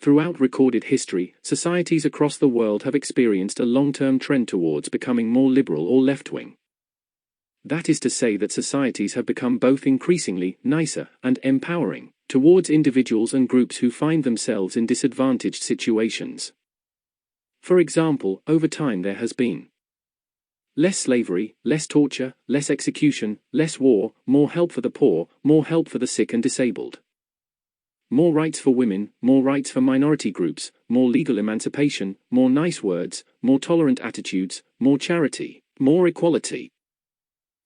Throughout recorded history, societies across the world have experienced a long-term trend towards becoming more liberal or left-wing. That is to say that societies have become both increasingly nicer and empowering towards individuals and groups who find themselves in disadvantaged situations. For example, over time there has been less slavery, less torture, less execution, less war, more help for the poor, more help for the sick and disabled. More rights for women, more rights for minority groups, more legal emancipation, more nice words, more tolerant attitudes, more charity, more equality.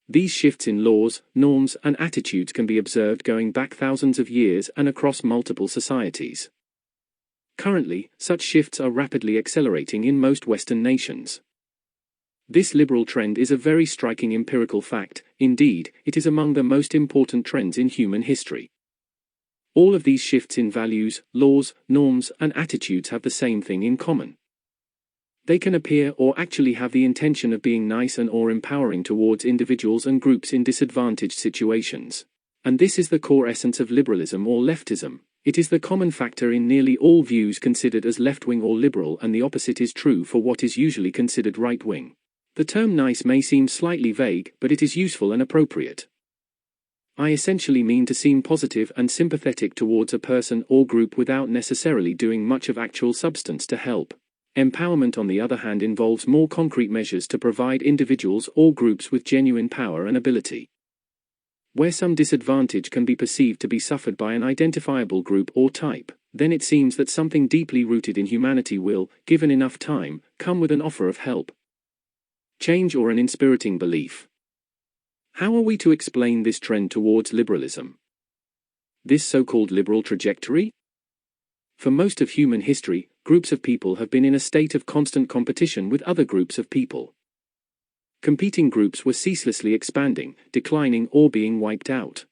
These shifts in laws, norms, and attitudes can be observed going back thousands of years and across multiple societies. Currently, such shifts are rapidly accelerating in most Western nations. This liberal trend is a very striking empirical fact. Indeed, it is among the most important trends in human history. All of these shifts in values, laws, norms, and attitudes have the same thing in common. They can appear or actually have the intention of being nice and or empowering towards individuals and groups in disadvantaged situations. And this is the core essence of liberalism or leftism. It is the common factor in nearly all views considered as left-wing or liberal, and the opposite is true for what is usually considered right-wing. The term nice may seem slightly vague, but it is useful and appropriate. I essentially mean to seem positive and sympathetic towards a person or group without necessarily doing much of actual substance to help. Empowerment, on the other hand, involves more concrete measures to provide individuals or groups with genuine power and ability. Where some disadvantage can be perceived to be suffered by an identifiable group or type, then it seems that something deeply rooted in humanity will, given enough time, come with an offer of help, change, or an inspiriting belief. How are we to explain this trend towards liberalism? This so-called liberal trajectory? For most of human history, groups of people have been in a state of constant competition with other groups of people. Competing groups were ceaselessly expanding, declining, or being wiped out.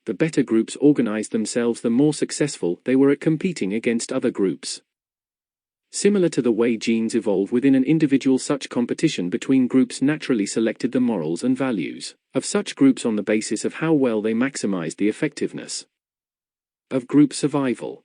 The better groups organized themselves, the more successful they were at competing against other groups. Similar to the way genes evolve within an individual, such competition between groups naturally selected the morals and values of such groups on the basis of how well they maximized the effectiveness of group survival.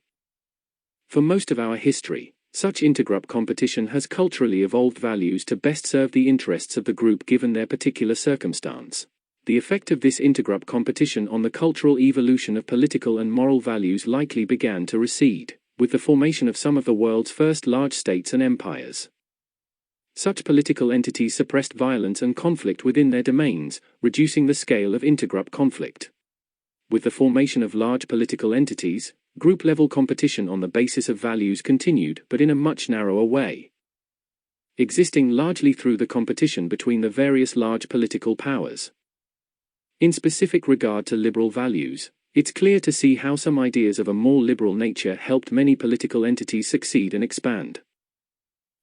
For most of our history, such intergroup competition has culturally evolved values to best serve the interests of the group given their particular circumstance. The effect of this intergroup competition on the cultural evolution of political and moral values likely began to recede with the formation of some of the world's first large states and empires. Such political entities suppressed violence and conflict within their domains, reducing the scale of intergroup conflict. With the formation of large political entities, group-level competition on the basis of values continued, but in a much narrower way, existing largely through the competition between the various large political powers. In specific regard to liberal values, it's clear to see how some ideas of a more liberal nature helped many political entities succeed and expand.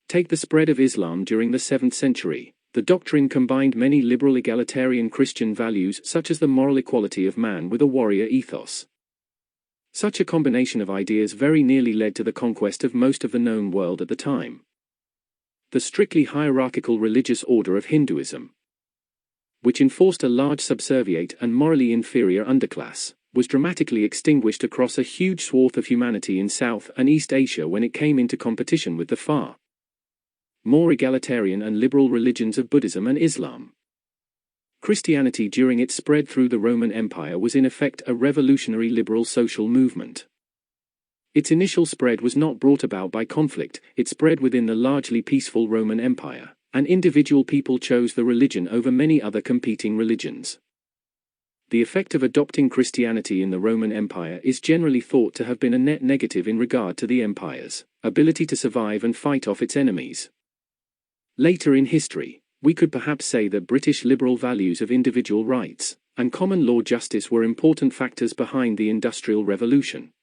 Take the spread of Islam during the 7th century. The doctrine combined many liberal egalitarian Christian values such as the moral equality of man with a warrior ethos. Such a combination of ideas very nearly led to the conquest of most of the known world at the time. The strictly hierarchical religious order of Hinduism, which enforced a large subservient and morally inferior underclass, was dramatically extinguished across a huge swath of humanity in South and East Asia when it came into competition with the far more egalitarian and liberal religions of Buddhism and Islam. Christianity during its spread through the Roman Empire was in effect a revolutionary liberal social movement. Its initial spread was not brought about by conflict, it spread within the largely peaceful Roman Empire, and individual people chose the religion over many other competing religions. The effect of adopting Christianity in the Roman Empire is generally thought to have been a net negative in regard to the empire's ability to survive and fight off its enemies. Later in history, we could perhaps say that British liberal values of individual rights and common law justice were important factors behind the Industrial Revolution,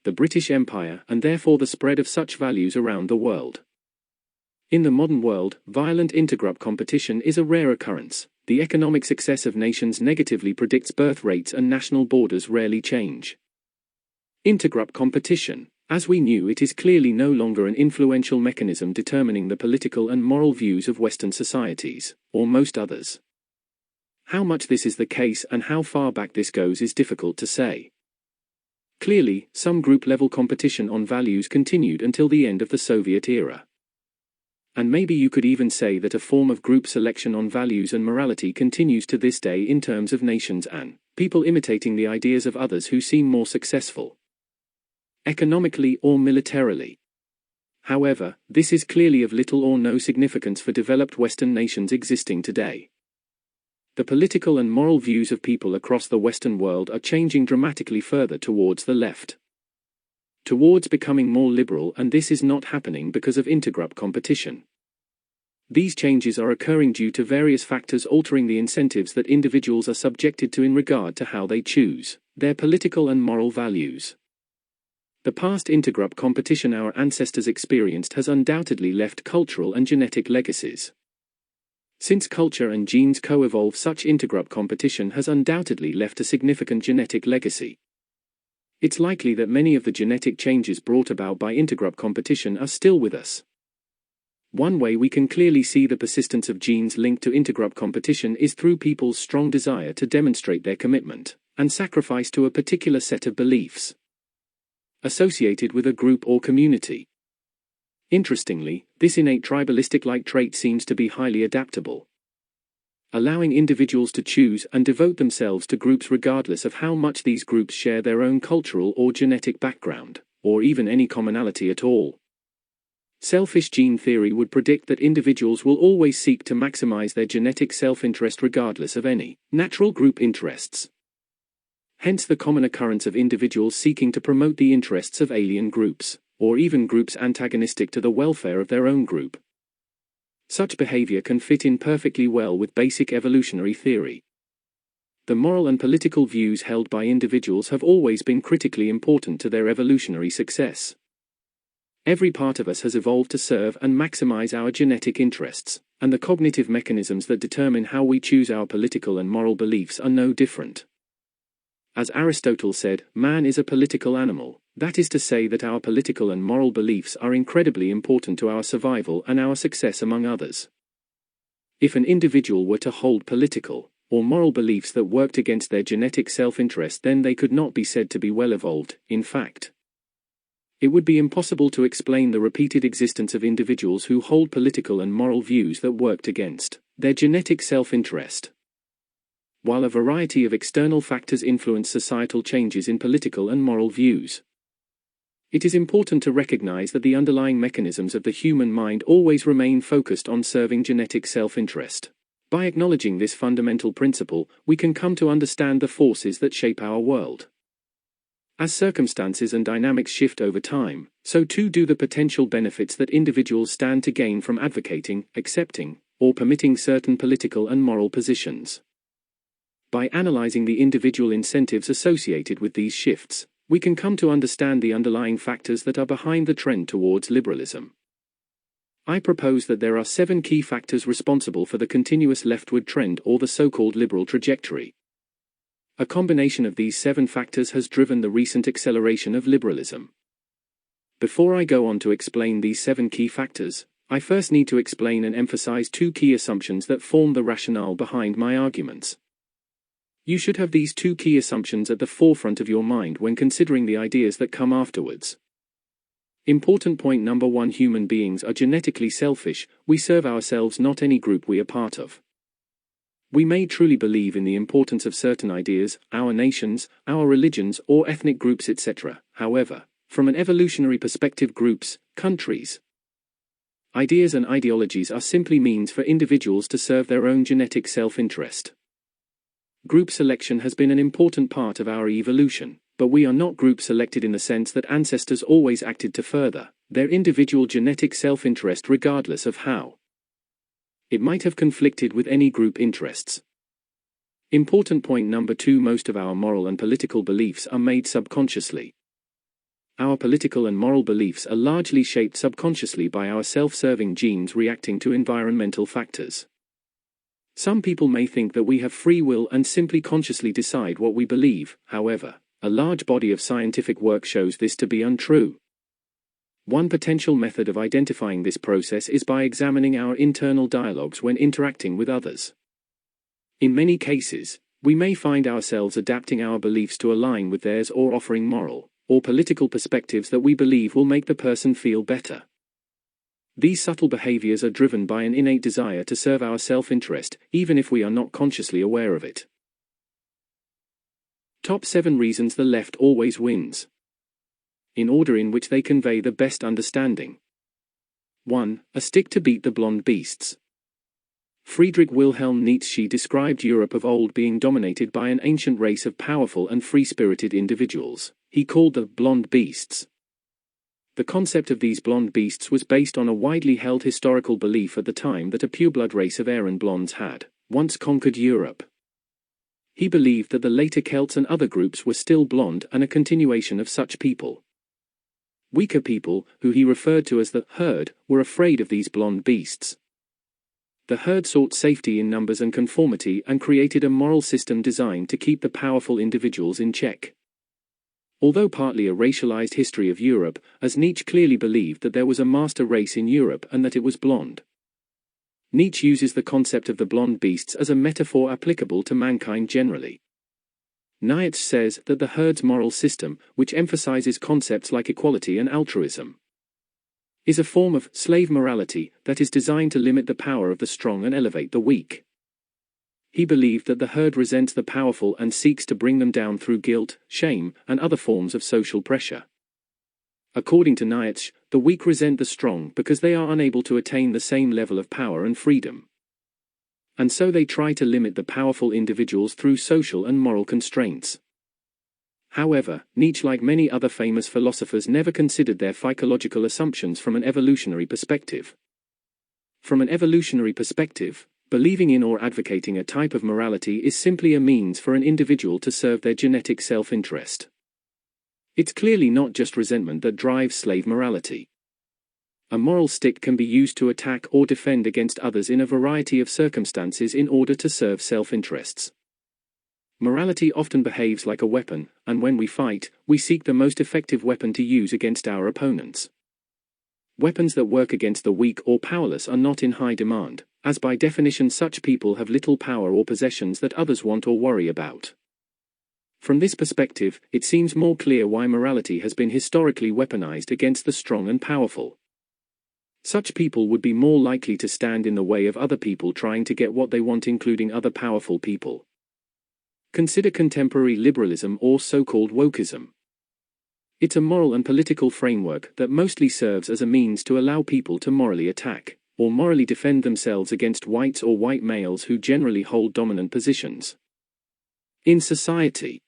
the British Empire, and therefore the spread of such values around the world. In the modern world, violent intergroup competition is a rare occurrence. The economic success of nations negatively predicts birth rates and national borders rarely change. Intergroup competition, as we knew it, is clearly no longer an influential mechanism determining the political and moral views of Western societies, or most others. How much this is the case and how far back this goes is difficult to say. Clearly, some group-level competition on values continued until the end of the Soviet era. And maybe you could even say that a form of group selection on values and morality continues to this day in terms of nations and people imitating the ideas of others who seem more successful, economically or militarily. However, this is clearly of little or no significance for developed Western nations existing today. The political and moral views of people across the Western world are changing dramatically further towards the left, towards becoming more liberal, and this is not happening because of intergroup competition. These changes are occurring due to various factors altering the incentives that individuals are subjected to in regard to how they choose their political and moral values. The past intergroup competition our ancestors experienced has undoubtedly left cultural and genetic legacies. Since culture and genes co-evolve, such intergroup competition has undoubtedly left a significant genetic legacy. It's likely that many of the genetic changes brought about by intergroup competition are still with us. One way we can clearly see the persistence of genes linked to intergroup competition is through people's strong desire to demonstrate their commitment and sacrifice to a particular set of beliefs associated with a group or community. Interestingly, this innate tribalistic-like trait seems to be highly adaptable, allowing individuals to choose and devote themselves to groups regardless of how much these groups share their own cultural or genetic background, or even any commonality at all. Selfish gene theory would predict that individuals will always seek to maximize their genetic self-interest regardless of any natural group interests. Hence the common occurrence of individuals seeking to promote the interests of alien groups, or even groups antagonistic to the welfare of their own group. Such behavior can fit in perfectly well with basic evolutionary theory. The moral and political views held by individuals have always been critically important to their evolutionary success. Every part of us has evolved to serve and maximize our genetic interests, and the cognitive mechanisms that determine how we choose our political and moral beliefs are no different. As Aristotle said, man is a political animal. That is to say that our political and moral beliefs are incredibly important to our survival and our success among others. If an individual were to hold political or moral beliefs that worked against their genetic self-interest, then they could not be said to be well evolved. In fact, it would be impossible to explain the repeated existence of individuals who hold political and moral views that worked against their genetic self-interest. While a variety of external factors influence societal changes in political and moral views, it is important to recognize that the underlying mechanisms of the human mind always remain focused on serving genetic self-interest. By acknowledging this fundamental principle, we can come to understand the forces that shape our world. As circumstances and dynamics shift over time, so too do the potential benefits that individuals stand to gain from advocating, accepting, or permitting certain political and moral positions. By analyzing the individual incentives associated with these shifts, we can come to understand the underlying factors that are behind the trend towards liberalism. I propose that there are 7 key factors responsible for the continuous leftward trend, or the so-called liberal trajectory. A combination of these 7 factors has driven the recent acceleration of liberalism. Before I go on to explain these 7 key factors, I first need to explain and emphasize 2 key assumptions that form the rationale behind my arguments. You should have these 2 key assumptions at the forefront of your mind when considering the ideas that come afterwards. Important point number 1: human beings are genetically selfish. We serve ourselves, not any group we are part of. We may truly believe in the importance of certain ideas, our nations, our religions, or ethnic groups, etc. However, from an evolutionary perspective, groups, countries, ideas and ideologies are simply means for individuals to serve their own genetic self-interest. Group selection has been an important part of our evolution, but we are not group selected in the sense that ancestors always acted to further their individual genetic self-interest regardless of how it might have conflicted with any group interests. Important point number 2: most of our moral and political beliefs are made subconsciously. Our political and moral beliefs are largely shaped subconsciously by our self-serving genes reacting to environmental factors. Some people may think that we have free will and simply consciously decide what we believe. However, a large body of scientific work shows this to be untrue. One potential method of identifying this process is by examining our internal dialogues when interacting with others. In many cases, we may find ourselves adapting our beliefs to align with theirs or offering moral or political perspectives that we believe will make the person feel better. These subtle behaviors are driven by an innate desire to serve our self-interest, even if we are not consciously aware of it. Top 7 reasons the left always wins. In order in which they convey the best understanding. 1. A stick to beat the blonde beasts. Friedrich Wilhelm Nietzsche described Europe of old being dominated by an ancient race of powerful and free-spirited individuals. He called them blonde beasts. The concept of these blonde beasts was based on a widely held historical belief at the time that a pureblood race of Aryan blondes had once conquered Europe. He believed that the later Celts and other groups were still blonde and a continuation of such people. Weaker people, who he referred to as the herd, were afraid of these blonde beasts. The herd sought safety in numbers and conformity and created a moral system designed to keep the powerful individuals in check. Although partly a racialized history of Europe, as Nietzsche clearly believed that there was a master race in Europe and that it was blonde. Nietzsche uses the concept of the blonde beasts as a metaphor applicable to mankind generally. Nietzsche says that the herd's moral system, which emphasizes concepts like equality and altruism, is a form of slave morality that is designed to limit the power of the strong and elevate the weak. He believed that the herd resents the powerful and seeks to bring them down through guilt, shame, and other forms of social pressure. According to Nietzsche, the weak resent the strong because they are unable to attain the same level of power and freedom. And so they try to limit the powerful individuals through social and moral constraints. However, Nietzsche, like many other famous philosophers, never considered their psychological assumptions from an evolutionary perspective. From an evolutionary perspective, believing in or advocating a type of morality is simply a means for an individual to serve their genetic self-interest. It's clearly not just resentment that drives slave morality. A moral stick can be used to attack or defend against others in a variety of circumstances in order to serve self-interests. Morality often behaves like a weapon, and when we fight, we seek the most effective weapon to use against our opponents. Weapons that work against the weak or powerless are not in high demand, as by definition such people have little power or possessions that others want or worry about. From this perspective, it seems more clear why morality has been historically weaponized against the strong and powerful. Such people would be more likely to stand in the way of other people trying to get what they want, including other powerful people. Consider contemporary liberalism or so-called wokeism. It's a moral and political framework that mostly serves as a means to allow people to morally attack, or morally defend themselves against whites or white males who generally hold dominant positions in society.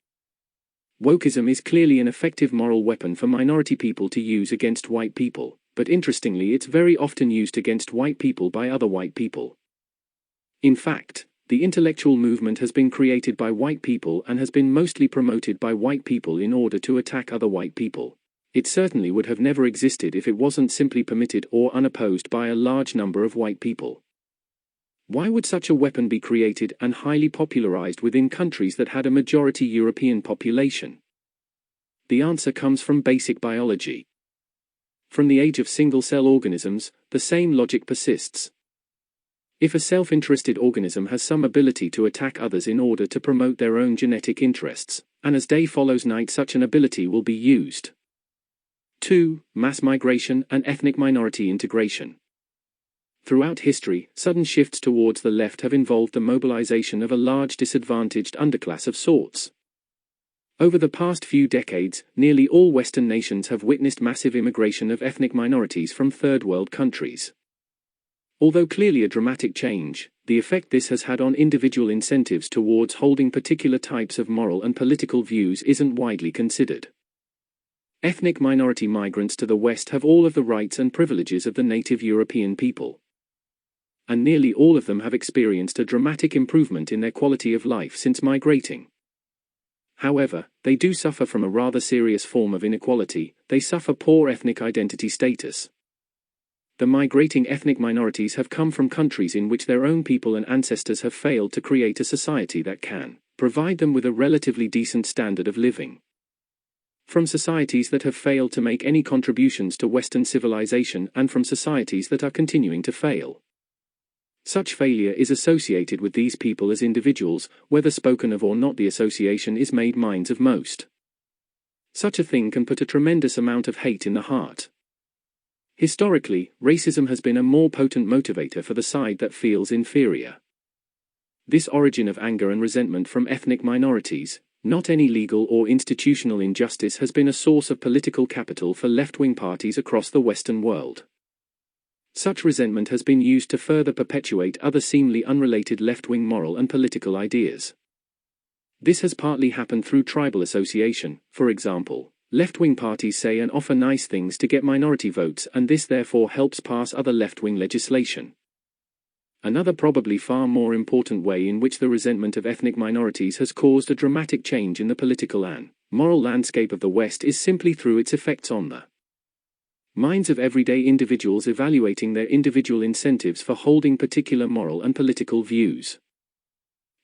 Wokeism is clearly an effective moral weapon for minority people to use against white people, but interestingly it's very often used against white people by other white people. In fact, the intellectual movement has been created by white people and has been mostly promoted by white people in order to attack other white people. It certainly would have never existed if it wasn't simply permitted or unopposed by a large number of white people. Why would such a weapon be created and highly popularized within countries that had a majority European population? The answer comes from basic biology. From the age of single-cell organisms, the same logic persists. If a self-interested organism has some ability to attack others in order to promote their own genetic interests, and as day follows night such an ability will be used. 2. Mass migration and ethnic minority integration. Throughout history, sudden shifts towards the left have involved the mobilization of a large disadvantaged underclass of sorts. Over the past few decades, nearly all Western nations have witnessed massive immigration of ethnic minorities from third world countries. Although clearly a dramatic change, the effect this has had on individual incentives towards holding particular types of moral and political views isn't widely considered. Ethnic minority migrants to the West have all of the rights and privileges of the native European people. And nearly all of them have experienced a dramatic improvement in their quality of life since migrating. However, they do suffer from a rather serious form of inequality. They suffer poor ethnic identity status. The migrating ethnic minorities have come from countries in which their own people and ancestors have failed to create a society that can provide them with a relatively decent standard of living. From societies that have failed to make any contributions to Western civilization and from societies that are continuing to fail. Such failure is associated with these people as individuals, whether spoken of or not. The association is made minds of most. Such a thing can put a tremendous amount of hate in the heart. Historically, racism has been a more potent motivator for the side that feels inferior. This origin of anger and resentment from ethnic minorities, not any legal or institutional injustice, has been a source of political capital for left-wing parties across the Western world. Such resentment has been used to further perpetuate other seemingly unrelated left-wing moral and political ideas. This has partly happened through tribal association. For example, left-wing parties say and offer nice things to get minority votes, and this therefore helps pass other left-wing legislation. Another, probably far more important way in which the resentment of ethnic minorities has caused a dramatic change in the political and moral landscape of the West is simply through its effects on the minds of everyday individuals evaluating their individual incentives for holding particular moral and political views.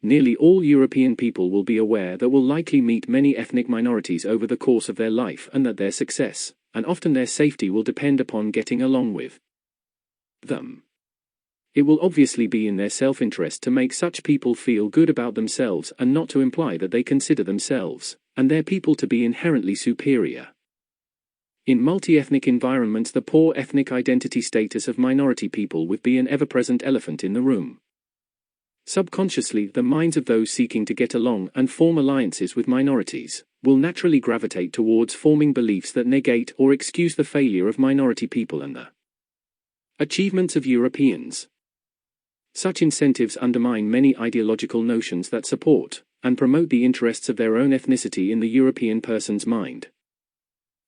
Nearly all European people will be aware that will likely meet many ethnic minorities over the course of their life, and that their success, and often their safety, will depend upon getting along with them. It will obviously be in their self-interest to make such people feel good about themselves and not to imply that they consider themselves and their people to be inherently superior. In multi-ethnic environments, the poor ethnic identity status of minority people will be an ever-present elephant in the room. Subconsciously, the minds of those seeking to get along and form alliances with minorities will naturally gravitate towards forming beliefs that negate or excuse the failure of minority people and the achievements of Europeans. Such incentives undermine many ideological notions that support and promote the interests of their own ethnicity in the European person's mind.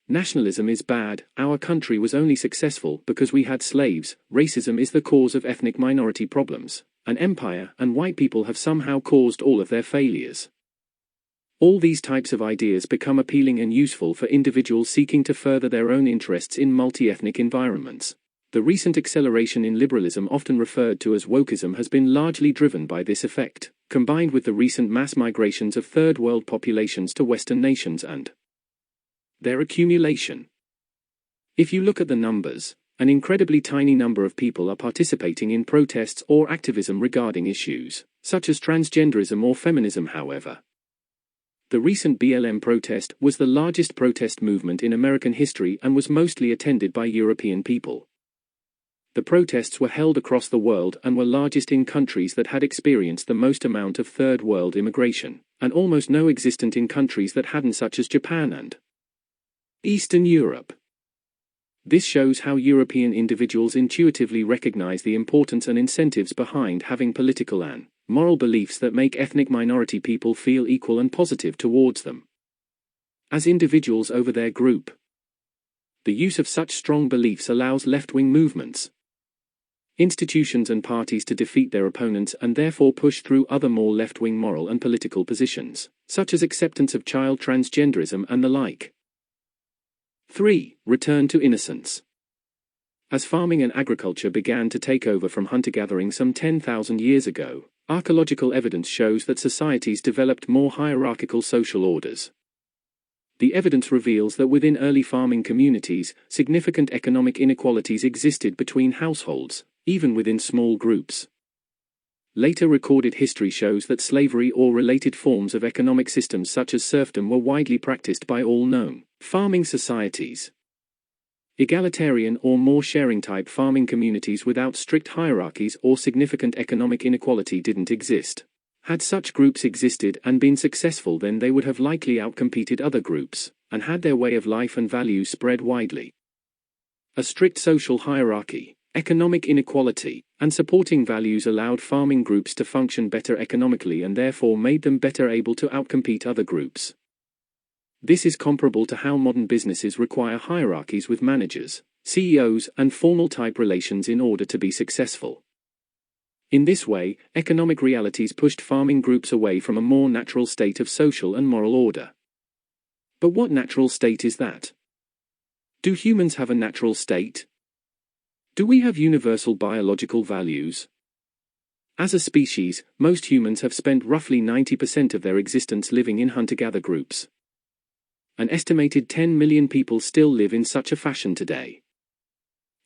Nationalism is bad, our country was only successful because we had slaves, racism is the cause of ethnic minority problems, an empire and white people have somehow caused all of their failures. All these types of ideas become appealing and useful for individuals seeking to further their own interests in multi-ethnic environments. The recent acceleration in liberalism, often referred to as wokeism, has been largely driven by this effect, combined with the recent mass migrations of third world populations to Western nations and their accumulation. If you look at the numbers, an incredibly tiny number of people are participating in protests or activism regarding issues such as transgenderism or feminism. However, the recent BLM protest was the largest protest movement in American history and was mostly attended by European people. The protests were held across the world and were largest in countries that had experienced the most amount of third world immigration, and almost no existent in countries that hadn't, such as Japan and Eastern Europe. This shows how European individuals intuitively recognize the importance and incentives behind having political and moral beliefs that make ethnic minority people feel equal and positive towards them as individuals over their group. The use of such strong beliefs allows left-wing movements, institutions and parties to defeat their opponents and therefore push through other more left-wing moral and political positions, such as acceptance of child transgenderism and the like. 3. Return to innocence. As farming and agriculture began to take over from hunter-gathering some 10,000 years ago, archaeological evidence shows that societies developed more hierarchical social orders. The evidence reveals that within early farming communities, significant economic inequalities existed between households, even within small groups. Later recorded history shows that slavery or related forms of economic systems such as serfdom were widely practiced by all known farming societies. Egalitarian or more sharing-type farming communities without strict hierarchies or significant economic inequality didn't exist. Had such groups existed and been successful, then they would have likely outcompeted other groups, and had their way of life and values spread widely. A strict social hierarchy, economic inequality, and supporting values allowed farming groups to function better economically and therefore made them better able to outcompete other groups. This is comparable to how modern businesses require hierarchies with managers, CEOs, and formal type relations in order to be successful. In this way, economic realities pushed farming groups away from a more natural state of social and moral order. But what natural state is that? Do humans have a natural state? Do we have universal biological values? As a species, most humans have spent roughly 90% of their existence living in hunter-gatherer groups. An estimated 10 million people still live in such a fashion today.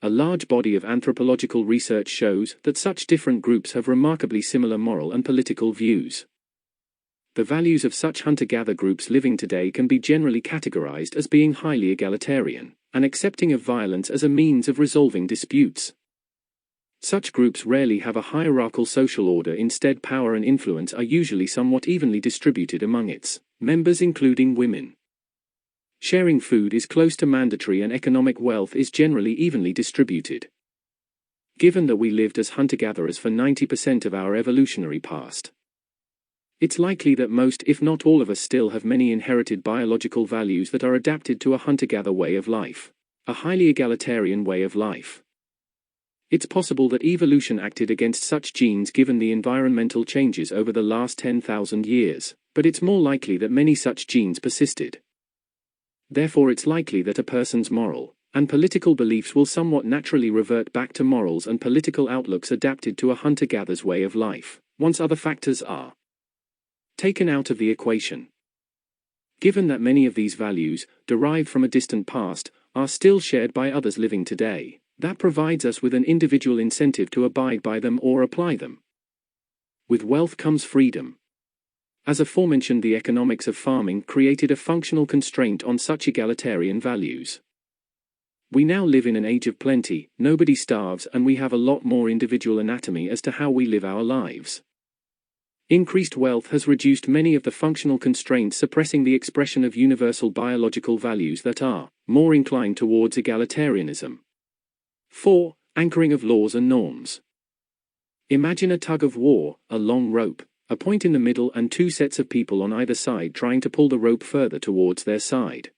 A large body of anthropological research shows that such different groups have remarkably similar moral and political views. The values of such hunter-gatherer groups living today can be generally categorized as being highly egalitarian, and accepting of violence as a means of resolving disputes. Such groups rarely have a hierarchical social order. Instead, power and influence are usually somewhat evenly distributed among its members, including women. Sharing food is close to mandatory, and economic wealth is generally evenly distributed. Given that we lived as hunter-gatherers for 90% of our evolutionary past, it's likely that most, if not all of us, still have many inherited biological values that are adapted to a hunter-gatherer way of life, a highly egalitarian way of life. It's possible that evolution acted against such genes given the environmental changes over the last 10,000 years, but it's more likely that many such genes persisted. Therefore, it's likely that a person's moral and political beliefs will somewhat naturally revert back to morals and political outlooks adapted to a hunter-gatherer's way of life, once other factors are taken out of the equation. Given that many of these values, derived from a distant past, are still shared by others living today, that provides us with an individual incentive to abide by them or apply them. With wealth comes freedom. As aforementioned, the economics of farming created a functional constraint on such egalitarian values. We now live in an age of plenty, nobody starves, and we have a lot more individual anatomy as to how we live our lives. Increased wealth has reduced many of the functional constraints, suppressing the expression of universal biological values that are more inclined towards egalitarianism. 4. Anchoring of laws and norms. Imagine a tug of war, a long rope, a point in the middle, and two sets of people on either side trying to pull the rope further towards their side.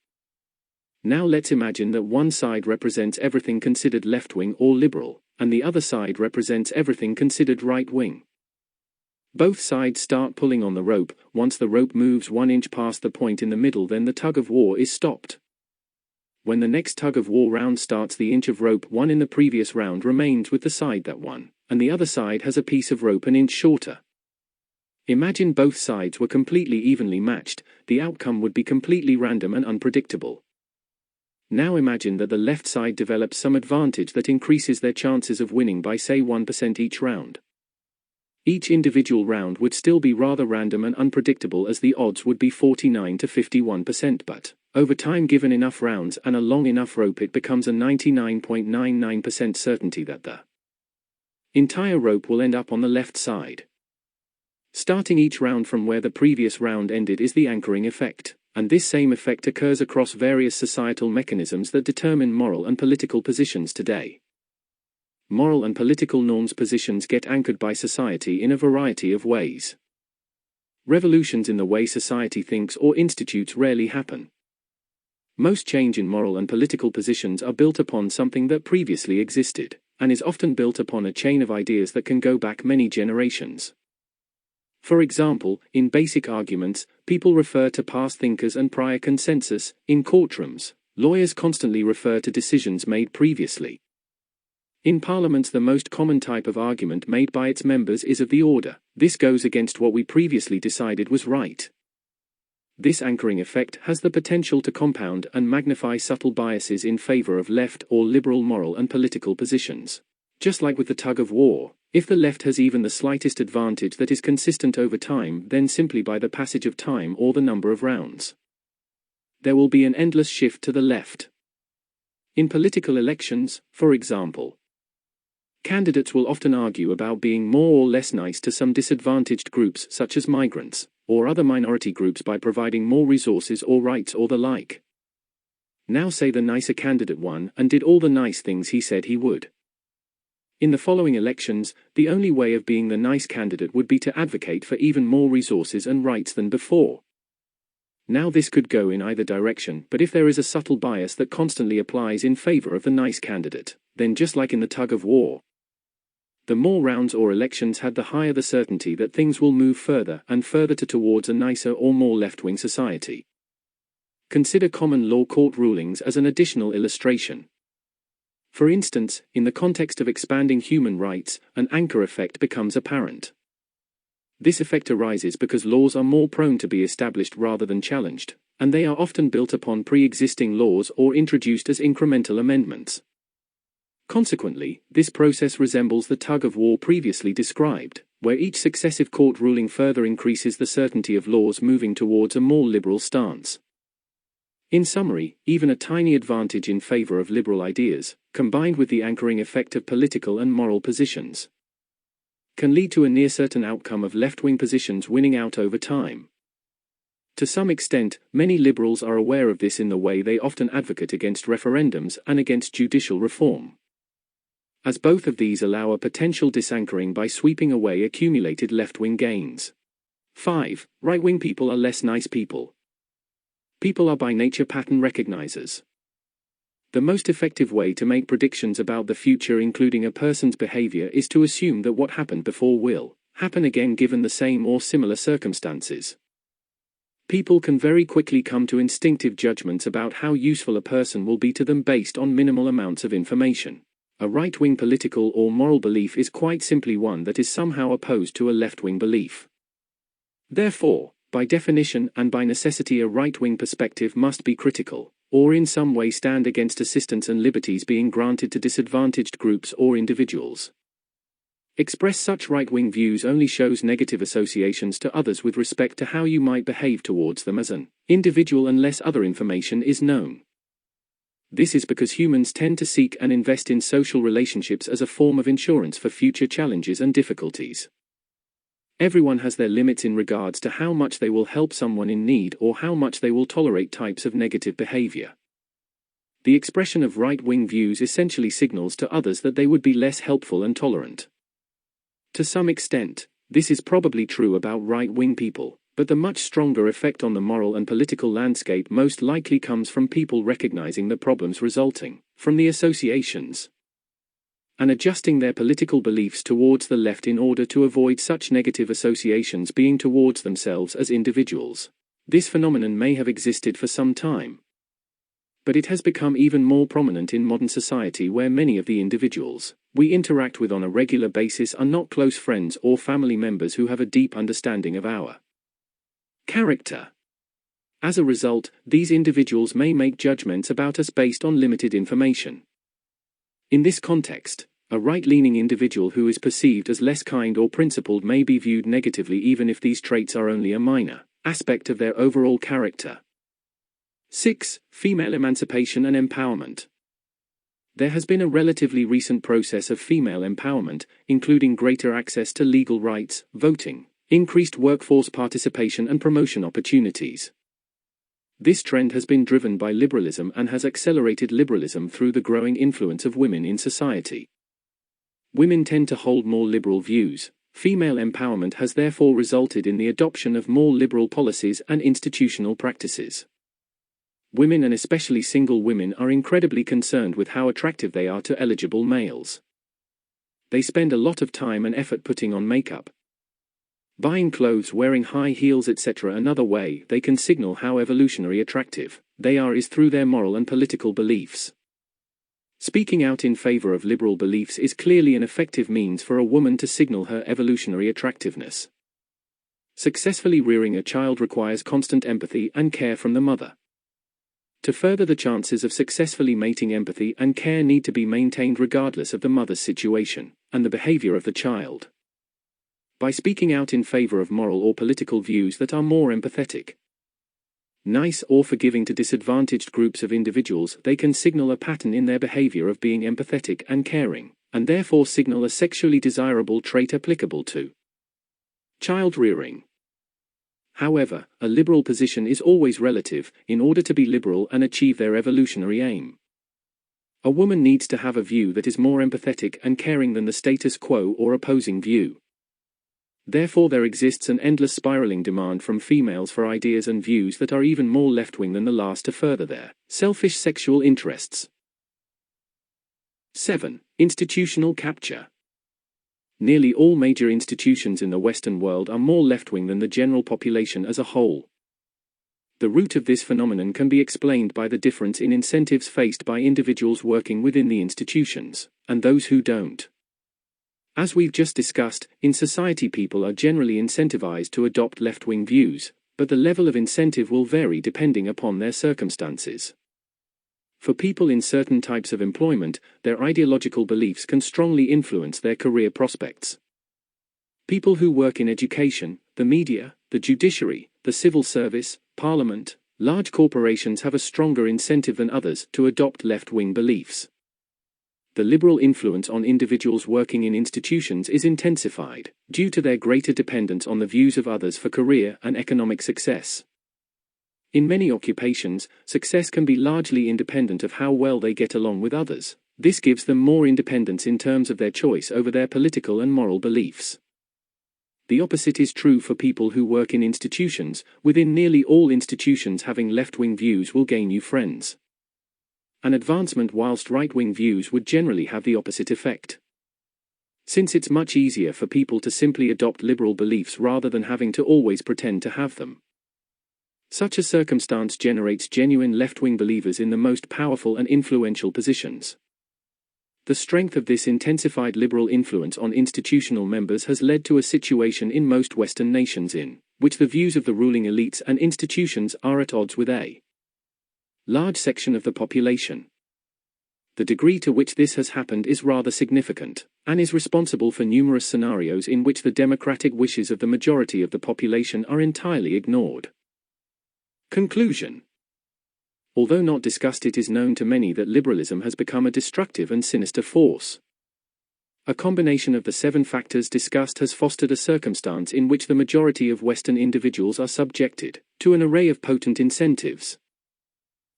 Now let's imagine that one side represents everything considered left-wing or liberal, and the other side represents everything considered right-wing. Both sides start pulling on the rope. Once the rope moves 1 inch past the point in the middle, then the tug of war is stopped. When the next tug of war round starts, the inch of rope won in the previous round remains with the side that won, and the other side has a piece of rope an inch shorter. Imagine both sides were completely evenly matched. The outcome would be completely random and unpredictable. Now imagine that the left side develops some advantage that increases their chances of winning by, say, 1% each round. Each individual round would still be rather random and unpredictable, as the odds would be 49 to 51%, but over time, given enough rounds and a long enough rope, it becomes a 99.99% certainty that the entire rope will end up on the left side. Starting each round from where the previous round ended is the anchoring effect, and this same effect occurs across various societal mechanisms that determine moral and political positions today. Moral and political norms positions get anchored by society in a variety of ways. Revolutions in the way society thinks or institutes rarely happen. Most change in moral and political positions are built upon something that previously existed, and is often built upon a chain of ideas that can go back many generations. For example, in basic arguments, people refer to past thinkers and prior consensus. In courtrooms, lawyers constantly refer to decisions made previously. In parliaments, the most common type of argument made by its members is of the order, "This goes against what we previously decided was right." This anchoring effect has the potential to compound and magnify subtle biases in favor of left or liberal moral and political positions. Just like with the tug of war, if the left has even the slightest advantage that is consistent over time, then simply by the passage of time or the number of rounds, there will be an endless shift to the left. In political elections, for example, candidates will often argue about being more or less nice to some disadvantaged groups such as migrants, or other minority groups by providing more resources or rights or the like. Now say the nicer candidate won and did all the nice things he said he would. In the following elections, the only way of being the nice candidate would be to advocate for even more resources and rights than before. Now this could go in either direction, but if there is a subtle bias that constantly applies in favor of the nice candidate, then just like in the tug of war, the more rounds or elections had, the higher the certainty that things will move further and further towards a nicer or more left-wing society. Consider common law court rulings as an additional illustration. For instance, in the context of expanding human rights, an anchor effect becomes apparent. This effect arises because laws are more prone to be established rather than challenged, and they are often built upon pre-existing laws or introduced as incremental amendments. Consequently, this process resembles the tug of war previously described. where each successive court ruling further increases the certainty of laws moving towards a more liberal stance. In summary, even a tiny advantage in favor of liberal ideas, combined with the anchoring effect of political and moral positions, can lead to a near-certain outcome of left-wing positions winning out over time. To some extent, many liberals are aware of this in the way they often advocate against referendums and against judicial reform, as both of these allow a potential disanchoring by sweeping away accumulated left-wing gains. 5. Right-wing people are less nice people. People are by nature pattern recognizers. The most effective way to make predictions about the future, including a person's behavior, is to assume that what happened before will happen again given the same or similar circumstances. People can very quickly come to instinctive judgments about how useful a person will be to them based on minimal amounts of information. A right-wing political or moral belief is quite simply one that is somehow opposed to a left-wing belief. Therefore, by definition and by necessity, a right-wing perspective must be critical, or in some way stand against assistance and liberties being granted to disadvantaged groups or individuals. Express such right-wing views only shows negative associations to others with respect to how you might behave towards them as an individual unless other information is known. This is because humans tend to seek and invest in social relationships as a form of insurance for future challenges and difficulties. Everyone has their limits in regards to how much they will help someone in need or how much they will tolerate types of negative behavior. The expression of right-wing views essentially signals to others that they would be less helpful and tolerant. To some extent, this is probably true about right-wing people, but the much stronger effect on the moral and political landscape most likely comes from people recognizing the problems resulting from the associations and adjusting their political beliefs towards the left in order to avoid such negative associations being towards themselves as individuals. This phenomenon may have existed for some time, but it has become even more prominent in modern society, where many of the individuals we interact with on a regular basis are not close friends or family members who have a deep understanding of our character. As a result, these individuals may make judgments about us based on limited information. In this context, a right-leaning individual who is perceived as less kind or principled may be viewed negatively even if these traits are only a minor aspect of their overall character. 6. Female emancipation and empowerment. There has been a relatively recent process of female empowerment, including greater access to legal rights, voting, increased workforce participation and promotion opportunities. This trend has been driven by liberalism and has accelerated liberalism through the growing influence of women in society. Women tend to hold more liberal views. Female empowerment has therefore resulted in the adoption of more liberal policies and institutional practices. Women, and especially single women, are incredibly concerned with how attractive they are to eligible males. They spend a lot of time and effort putting on makeup, buying clothes, wearing high heels, etc. Another way they can signal how evolutionary attractive they are is through their moral and political beliefs. Speaking out in favor of liberal beliefs is clearly an effective means for a woman to signal her evolutionary attractiveness. Successfully rearing a child requires constant empathy and care from the mother. To further the chances of successfully mating, empathy and care need to be maintained regardless of the mother's situation and the behavior of the child. By speaking out in favor of moral or political views that are more empathetic, nice or forgiving to disadvantaged groups of individuals, they can signal a pattern in their behavior of being empathetic and caring, and therefore signal a sexually desirable trait applicable to child rearing. However, a liberal position is always relative in order to be liberal and achieve their evolutionary aim. A woman needs to have a view that is more empathetic and caring than the status quo or opposing view. Therefore, there exists an endless spiraling demand from females for ideas and views that are even more left-wing than the last to further their selfish sexual interests. 7. Institutional capture. Nearly all major institutions in the Western world are more left-wing than the general population as a whole. The root of this phenomenon can be explained by the difference in incentives faced by individuals working within the institutions, and those who don't. As we've just discussed, in society people are generally incentivized to adopt left-wing views, but the level of incentive will vary depending upon their circumstances. For people in certain types of employment, their ideological beliefs can strongly influence their career prospects. People who work in education, the media, the judiciary, the civil service, parliament, large corporations have a stronger incentive than others to adopt left-wing beliefs. The liberal influence on individuals working in institutions is intensified, due to their greater dependence on the views of others for career and economic success. In many occupations, success can be largely independent of how well they get along with others. This gives them more independence in terms of their choice over their political and moral beliefs. The opposite is true for people who work in institutions. Within nearly all institutions, having left-wing views will gain you friends. An advancement, whilst right-wing views would generally have the opposite effect. Since it's much easier for people to simply adopt liberal beliefs rather than having to always pretend to have them. Such a circumstance generates genuine left-wing believers in the most powerful and influential positions. The strength of this intensified liberal influence on institutional members has led to a situation in most Western nations in which the views of the ruling elites and institutions are at odds with a large section of the population. The degree to which this has happened is rather significant, and is responsible for numerous scenarios in which the democratic wishes of the majority of the population are entirely ignored. Conclusion. Although not discussed, it is known to many that liberalism has become a destructive and sinister force. A combination of the 7 factors discussed has fostered a circumstance in which the majority of Western individuals are subjected to an array of potent incentives.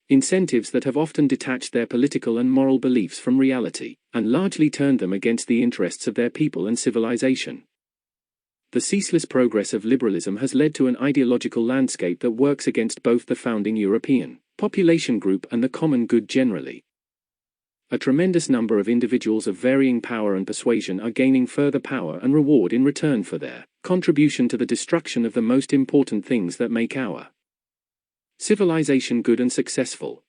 Incentives that have often detached their political and moral beliefs from reality, and largely turned them against the interests of their people and civilization. The ceaseless progress of liberalism has led to an ideological landscape that works against both the founding European population group and the common good generally. A tremendous number of individuals of varying power and persuasion are gaining further power and reward in return for their contribution to the destruction of the most important things that make our civilization good and successful.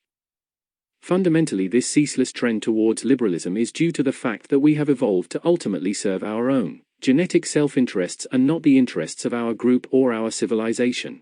Fundamentally, this ceaseless trend towards liberalism is due to the fact that we have evolved to ultimately serve our own genetic self-interests and not the interests of our group or our civilization.